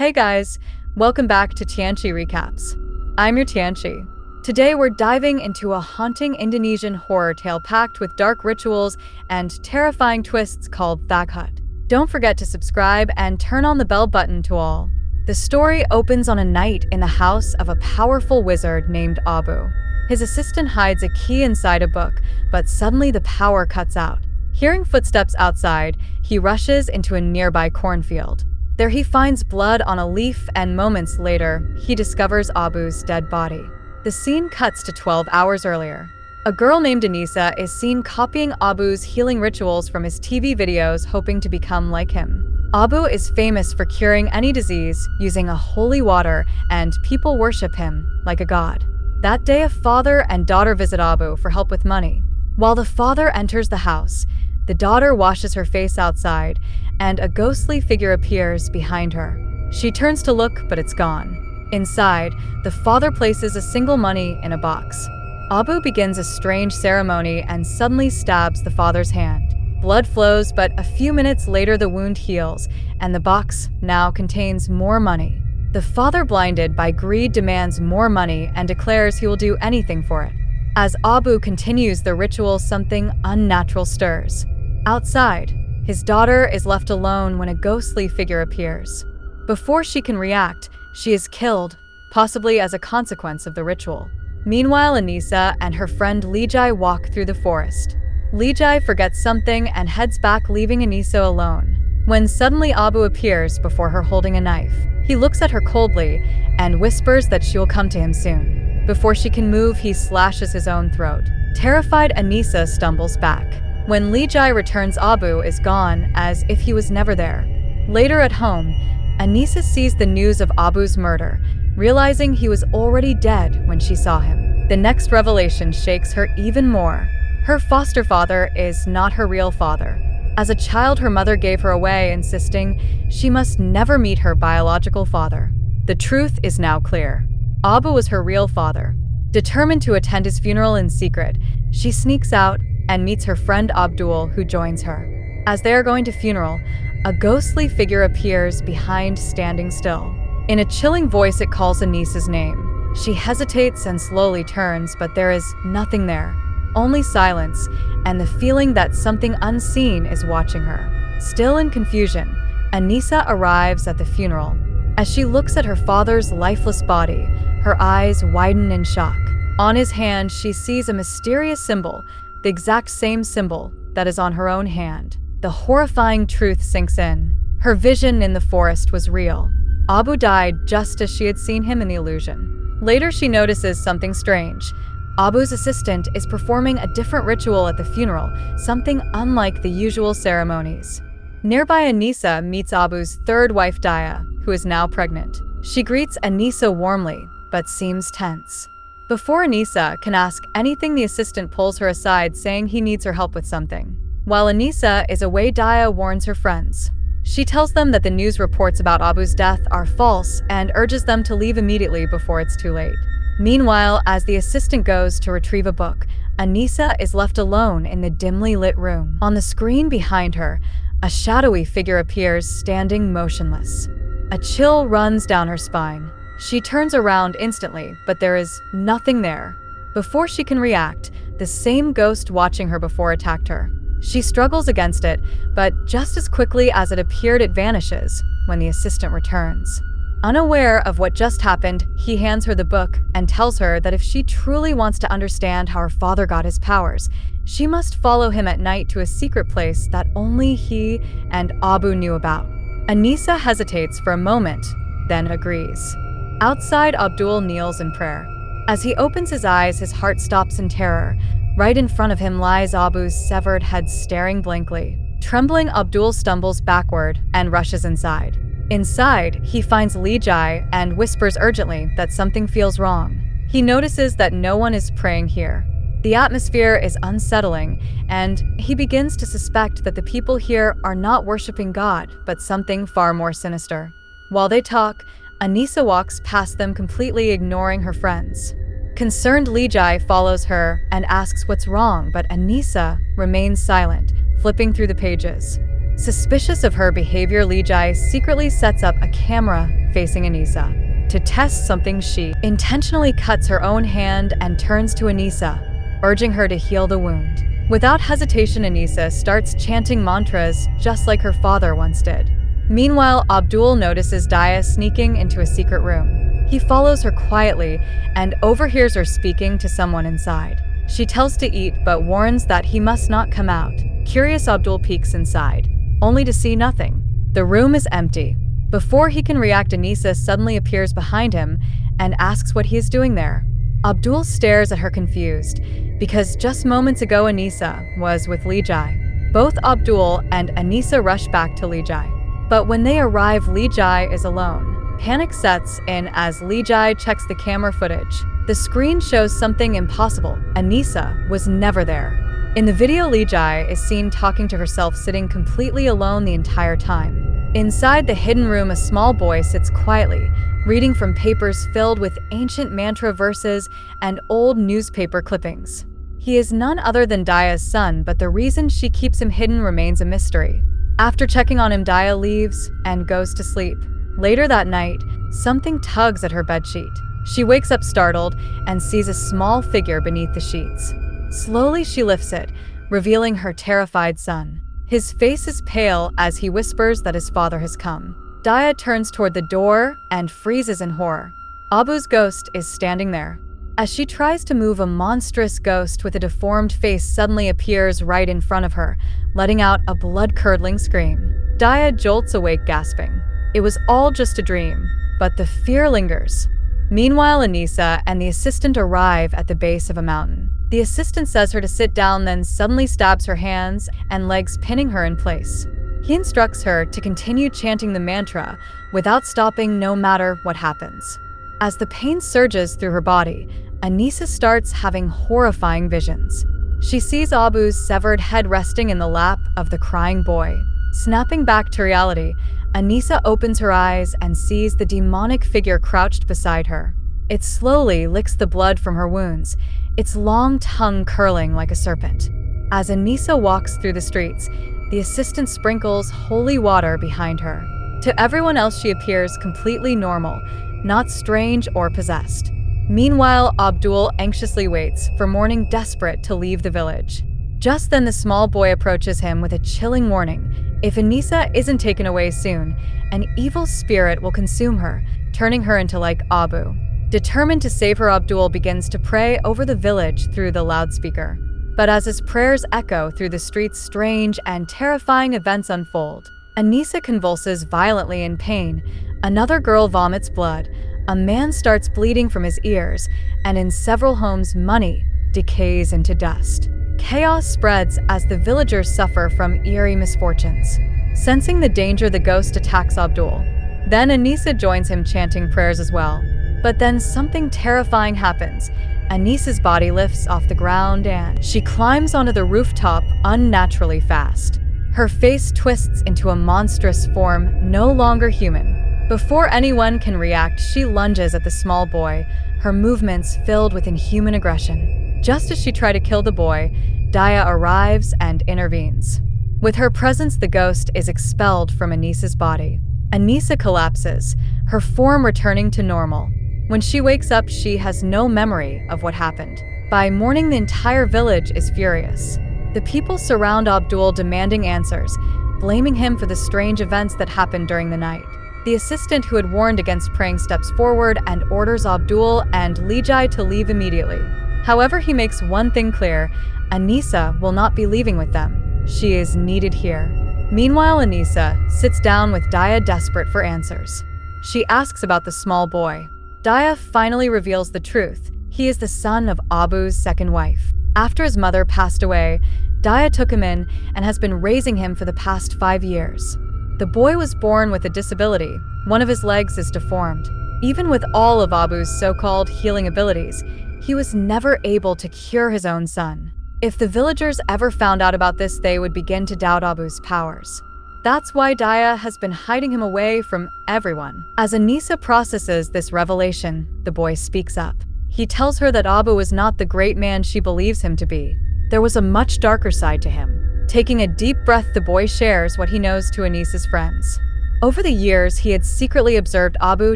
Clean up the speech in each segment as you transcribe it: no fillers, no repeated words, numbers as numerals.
Hey guys, welcome back to Tianshi Recaps. I'm your Tianshi. Today we're diving into a haunting Indonesian horror tale packed with dark rituals and terrifying twists called Thakut. Don't forget to subscribe and turn on the bell button to all. The story opens on a night in the house of a powerful wizard named Abu. His assistant hides a key inside a book, but suddenly the power cuts out. Hearing footsteps outside, he rushes into a nearby cornfield. There he finds blood on a leaf, and moments later, he discovers Abu's dead body. The scene cuts to 12 hours earlier. A girl named Anissa is seen copying Abu's healing rituals from his TV videos, hoping to become like him. Abu is famous for curing any disease using a holy water, and people worship him like a god. That day, a father and daughter visit Abu for help with money. While the father enters the house, the daughter washes her face outside, and a ghostly figure appears behind her. She turns to look, but it's gone. Inside, the father places a single money in a box. Abu begins a strange ceremony and suddenly stabs the father's hand. Blood flows, but a few minutes later the wound heals, and the box now contains more money. The father, blinded by greed, demands more money and declares he will do anything for it. As Abu continues the ritual, something unnatural stirs. Outside, his daughter is left alone when a ghostly figure appears. Before she can react, she is killed, possibly as a consequence of the ritual. Meanwhile, Anissa and her friend Lijai walk through the forest. Lijai forgets something and heads back, leaving Anissa alone. When suddenly Abu appears before her holding a knife. He looks at her coldly and whispers that she will come to him soon. Before she can move, he slashes his own throat. Terrified, Anissa stumbles back. When Lijai returns, Abu is gone, as if he was never there. Later at home, Anissa sees the news of Abu's murder, realizing he was already dead when she saw him. The next revelation shakes her even more. Her foster father is not her real father. As a child, her mother gave her away, insisting she must never meet her biological father. The truth is now clear. Abu was her real father. Determined to attend his funeral in secret, she sneaks out and meets her friend Abdul, who joins her. As they are going to funeral, a ghostly figure appears behind, standing still. In a chilling voice, it calls Anissa's name. She hesitates and slowly turns, but there is nothing there. Only silence and the feeling that something unseen is watching her. Still in confusion, Anissa arrives at the funeral. As she looks at her father's lifeless body, her eyes widen in shock. On his hand, she sees a mysterious symbol, the exact same symbol that is on her own hand. The horrifying truth sinks in. Her vision in the forest was real. Abu died just as she had seen him in the illusion. Later, she notices something strange. Abu's assistant is performing a different ritual at the funeral, something unlike the usual ceremonies. Nearby, Anissa meets Abu's third wife, Daya, who is now pregnant. She greets Anissa warmly, but seems tense. Before Anissa can ask anything, the assistant pulls her aside, saying he needs her help with something. While Anissa is away, Daya warns her friends. She tells them that the news reports about Abu's death are false and urges them to leave immediately before it's too late. Meanwhile, as the assistant goes to retrieve a book, Anissa is left alone in the dimly lit room. On the screen behind her, a shadowy figure appears, standing motionless. A chill runs down her spine. She turns around instantly, but there is nothing there. Before she can react, the same ghost watching her before attacked her. She struggles against it, but just as quickly as it appeared, it vanishes when the assistant returns. Unaware of what just happened, he hands her the book and tells her that if she truly wants to understand how her father got his powers, she must follow him at night to a secret place that only he and Abu knew about. Anissa hesitates for a moment, then agrees. Outside, Abdul kneels in prayer. As he opens his eyes, his heart stops in terror. Right in front of him lies Abu's severed head, staring blankly. Trembling, Abdul stumbles backward and rushes inside. Inside, he finds Lijai and whispers urgently that something feels wrong. He notices that no one is praying here. The atmosphere is unsettling, and he begins to suspect that the people here are not worshiping God, but something far more sinister. While they talk, Anissa walks past them, completely ignoring her friends. Concerned, Lijai follows her and asks what's wrong, but Anissa remains silent, flipping through the pages. Suspicious of her behavior, Lijai secretly sets up a camera facing Anissa. To test something, she intentionally cuts her own hand and turns to Anissa, urging her to heal the wound. Without hesitation, Anissa starts chanting mantras just like her father once did. Meanwhile, Abdul notices Daya sneaking into a secret room. He follows her quietly and overhears her speaking to someone inside. She tells to eat but warns that he must not come out. Curious, Abdul peeks inside, only to see nothing. The room is empty. Before he can react, Anissa suddenly appears behind him and asks what he is doing there. Abdul stares at her confused, because just moments ago Anissa was with Lijai. Both Abdul and Anissa rush back to Lijai. But when they arrive, Lijai is alone. Panic sets in as Lijai checks the camera footage. The screen shows something impossible. Anissa was never there. In the video, Lijai is seen talking to herself, sitting completely alone the entire time. Inside the hidden room, a small boy sits quietly, reading from papers filled with ancient mantra verses and old newspaper clippings. He is none other than Daya's son, but the reason she keeps him hidden remains a mystery. After checking on him, Daya leaves and goes to sleep. Later that night, something tugs at her bedsheet. She wakes up startled and sees a small figure beneath the sheets. Slowly she lifts it, revealing her terrified son. His face is pale as he whispers that his father has come. Daya turns toward the door and freezes in horror. Abu's ghost is standing there. As she tries to move, a monstrous ghost with a deformed face suddenly appears right in front of her, letting out a blood-curdling scream. Daya jolts awake, gasping. It was all just a dream, but the fear lingers. Meanwhile, Anissa and the assistant arrive at the base of a mountain. The assistant says her to sit down, then suddenly stabs her hands and legs, pinning her in place. He instructs her to continue chanting the mantra without stopping, no matter what happens. As the pain surges through her body, Anissa starts having horrifying visions. She sees Abu's severed head resting in the lap of the crying boy. Snapping back to reality, Anissa opens her eyes and sees the demonic figure crouched beside her. It slowly licks the blood from her wounds, its long tongue curling like a serpent. As Anissa walks through the streets, the assistant sprinkles holy water behind her. To everyone else, she appears completely normal, not strange or possessed. Meanwhile, Abdul anxiously waits for morning, desperate to leave the village. Just then, the small boy approaches him with a chilling warning. If Anissa isn't taken away soon, an evil spirit will consume her, turning her into like Abu. Determined to save her, Abdul begins to pray over the village through the loudspeaker. But as his prayers echo through the streets, strange and terrifying events unfold. Anissa convulses violently in pain. Another girl vomits blood. A man starts bleeding from his ears, and in several homes, money decays into dust. Chaos spreads as the villagers suffer from eerie misfortunes. Sensing the danger, the ghost attacks Abdul. Then Anissa joins him, chanting prayers as well. But then something terrifying happens. Anissa's body lifts off the ground and she climbs onto the rooftop unnaturally fast. Her face twists into a monstrous form, no longer human. Before anyone can react, she lunges at the small boy, her movements filled with inhuman aggression. Just as she tries to kill the boy, Daya arrives and intervenes. With her presence, the ghost is expelled from Anissa's body. Anissa collapses, her form returning to normal. When she wakes up, she has no memory of what happened. By morning, the entire village is furious. The people surround Abdul, demanding answers, blaming him for the strange events that happened during the night. The assistant who had warned against praying steps forward and orders Abdul and Lijai to leave immediately. However, he makes one thing clear: Anissa will not be leaving with them. She is needed here. Meanwhile, Anissa sits down with Daya, desperate for answers. She asks about the small boy. Daya finally reveals the truth. He is the son of Abu's second wife. After his mother passed away, Daya took him in and has been raising him for the past 5 years. The boy was born with a disability. One of his legs is deformed. Even with all of Abu's so-called healing abilities, he was never able to cure his own son. If the villagers ever found out about this, they would begin to doubt Abu's powers. That's why Daya has been hiding him away from everyone. As Anissa processes this revelation, the boy speaks up. He tells her that Abu was not the great man she believes him to be. There was a much darker side to him. Taking a deep breath, the boy shares what he knows to Anissa's friends. Over the years, he had secretly observed Abu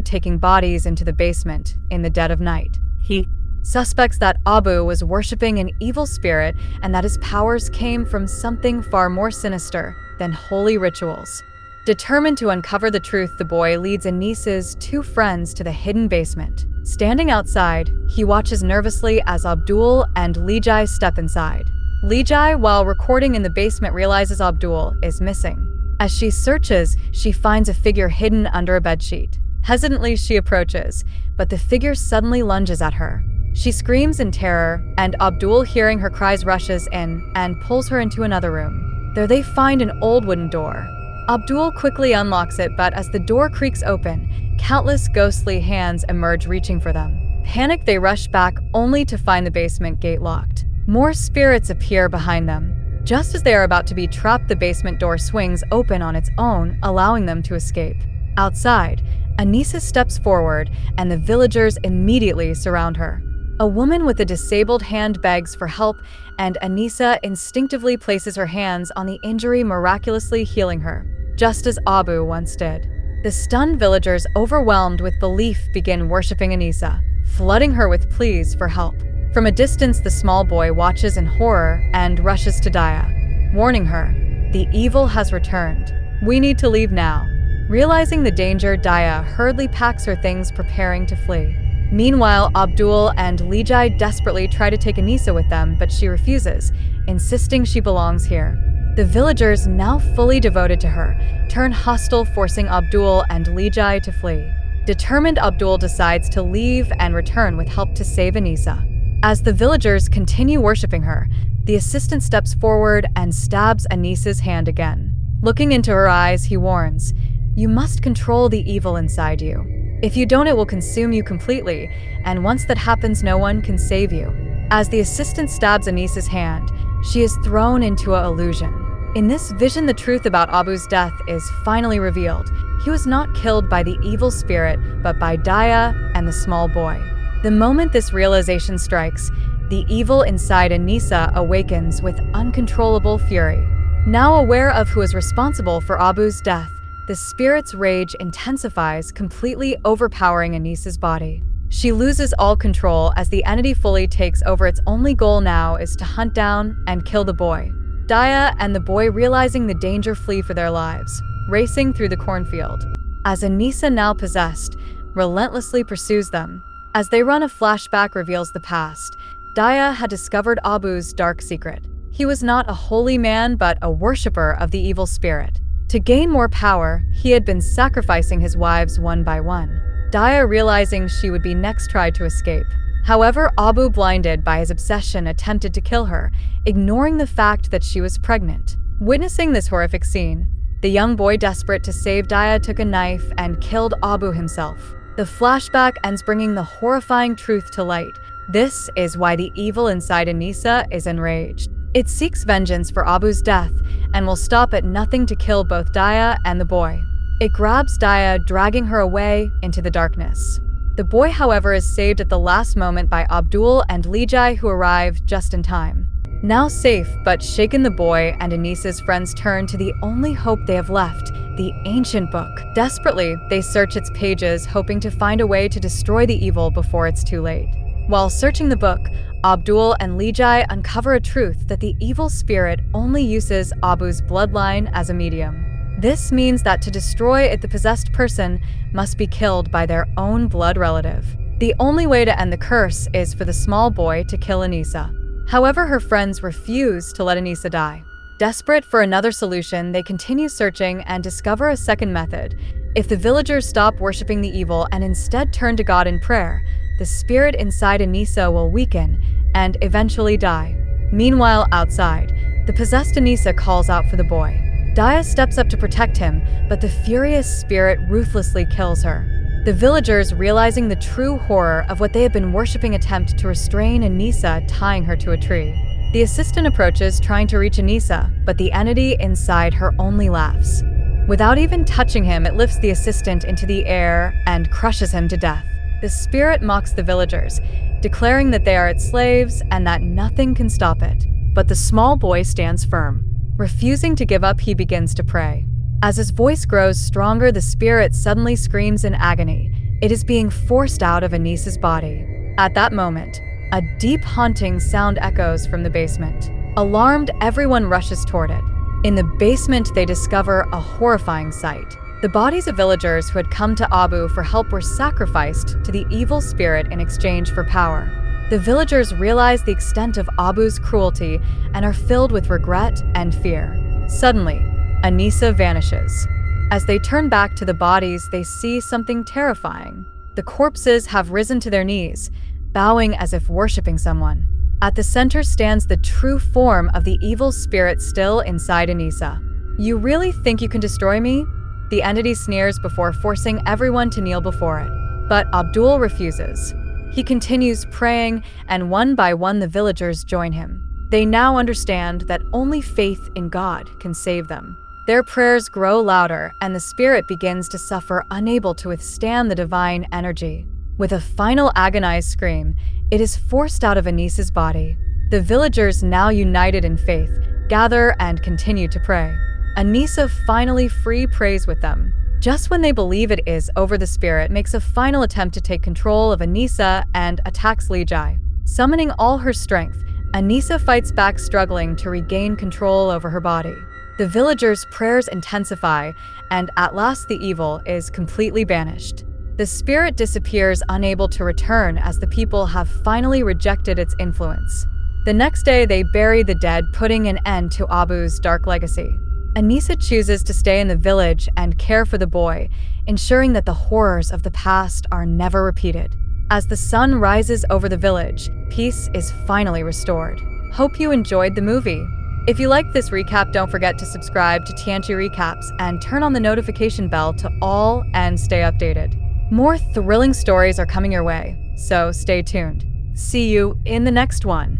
taking bodies into the basement in the dead of night. He suspects that Abu was worshipping an evil spirit and that his powers came from something far more sinister than holy rituals. Determined to uncover the truth, the boy leads Anissa's two friends to the hidden basement. Standing outside, he watches nervously as Abdul and Lijai step inside. Lijai, while recording in the basement, realizes Abdul is missing. As she searches, she finds a figure hidden under a bedsheet. Hesitantly, she approaches, but the figure suddenly lunges at her. She screams in terror, and Abdul, hearing her cries, rushes in and pulls her into another room. There they find an old wooden door. Abdul quickly unlocks it, but as the door creaks open, countless ghostly hands emerge reaching for them. Panicked, they rush back only to find the basement gate locked. More spirits appear behind them. Just as they are about to be trapped, the basement door swings open on its own, allowing them to escape. Outside, Anissa steps forward, and the villagers immediately surround her. A woman with a disabled hand begs for help, and Anissa instinctively places her hands on the injury, miraculously healing her, just as Abu once did. The stunned villagers, overwhelmed with belief, begin worshipping Anissa, flooding her with pleas for help. From a distance, the small boy watches in horror and rushes to Daya, warning her, "The evil has returned. We need to leave now." Realizing the danger, Daya hurriedly packs her things, preparing to flee. Meanwhile, Abdul and Lijai desperately try to take Anissa with them, but she refuses, insisting she belongs here. The villagers, now fully devoted to her, turn hostile, forcing Abdul and Lijai to flee. Determined, Abdul decides to leave and return with help to save Anissa. As the villagers continue worshipping her, the assistant steps forward and stabs Anissa's hand again. Looking into her eyes, he warns, "You must control the evil inside you. If you don't, it will consume you completely, and once that happens, no one can save you." As the assistant stabs Anissa's hand, she is thrown into an illusion. In this vision, the truth about Abu's death is finally revealed. He was not killed by the evil spirit, but by Daya and the small boy. The moment this realization strikes, the evil inside Anissa awakens with uncontrollable fury. Now aware of who is responsible for Abu's death, the spirit's rage intensifies, completely overpowering Anissa's body. She loses all control as the entity fully takes over. Its only goal now is to hunt down and kill the boy. Daya and the boy, realizing the danger, flee for their lives, racing through the cornfield. As Anissa, now possessed, relentlessly pursues them. As they run, a flashback reveals the past. Daya had discovered Abu's dark secret. He was not a holy man, but a worshipper of the evil spirit. To gain more power, he had been sacrificing his wives one by one. Daya, realizing she would be next, tried to escape. However, Abu, blinded by his obsession, attempted to kill her, ignoring the fact that she was pregnant. Witnessing this horrific scene, the young boy, desperate to save Daya, took a knife and killed Abu himself. The flashback ends, bringing the horrifying truth to light. This is why the evil inside Anissa is enraged. It seeks vengeance for Abu's death and will stop at nothing to kill both Daya and the boy. It grabs Daya, dragging her away into the darkness. The boy, however, is saved at the last moment by Abdul and Lijai, who arrive just in time. Now safe but shaken, the boy and Anissa's friends turn to the only hope they have left, the ancient book. Desperately, they search its pages, hoping to find a way to destroy the evil before it's too late. While searching the book, Abdul and Lijai uncover a truth: that the evil spirit only uses Abu's bloodline as a medium. This means that to destroy it, the possessed person must be killed by their own blood relative. The only way to end the curse is for the small boy to kill Anissa. However, her friends refuse to let Anissa die. Desperate for another solution, they continue searching and discover a second method. If the villagers stop worshipping the evil and instead turn to God in prayer, the spirit inside Anissa will weaken and eventually die. Meanwhile, outside, the possessed Anissa calls out for the boy. Daya steps up to protect him, but the furious spirit ruthlessly kills her. The villagers, realizing the true horror of what they have been worshipping, attempt to restrain Anissa, tying her to a tree. The assistant approaches, trying to reach Anissa, but the entity inside her only laughs. Without even touching him, it lifts the assistant into the air and crushes him to death. The spirit mocks the villagers, declaring that they are its slaves and that nothing can stop it. But the small boy stands firm. Refusing to give up, he begins to pray. As his voice grows stronger, the spirit suddenly screams in agony. It is being forced out of Anissa's body. At that moment, a deep haunting sound echoes from the basement. Alarmed, everyone rushes toward it. In the basement, they discover a horrifying sight. The bodies of villagers who had come to Abu for help were sacrificed to the evil spirit in exchange for power. The villagers realize the extent of Abu's cruelty and are filled with regret and fear. Suddenly, Anissa vanishes. As they turn back to the bodies, they see something terrifying. The corpses have risen to their knees, bowing as if worshipping someone. At the center stands the true form of the evil spirit still inside Anissa. "You really think you can destroy me?" The entity sneers before forcing everyone to kneel before it. But Abdul refuses. He continues praying, and one by one the villagers join him. They now understand that only faith in God can save them. Their prayers grow louder, and the spirit begins to suffer, unable to withstand the divine energy. With a final agonized scream, it is forced out of Anissa's body. The villagers, now united in faith, gather and continue to pray. Anissa, finally free, prays with them. Just when they believe it is over, the spirit makes a final attempt to take control of Anissa and attacks Lijai. Summoning all her strength, Anissa fights back, struggling to regain control over her body. The villagers' prayers intensify, and at last the evil is completely banished. The spirit disappears, unable to return, as the people have finally rejected its influence. The next day, they bury the dead, putting an end to Abu's dark legacy. Anissa chooses to stay in the village and care for the boy, ensuring that the horrors of the past are never repeated. As the sun rises over the village, peace is finally restored. Hope you enjoyed the movie. If you liked this recap, don't forget to subscribe to Tianshi Recaps and turn on the notification bell to all and stay updated. More thrilling stories are coming your way, so stay tuned. See you in the next one.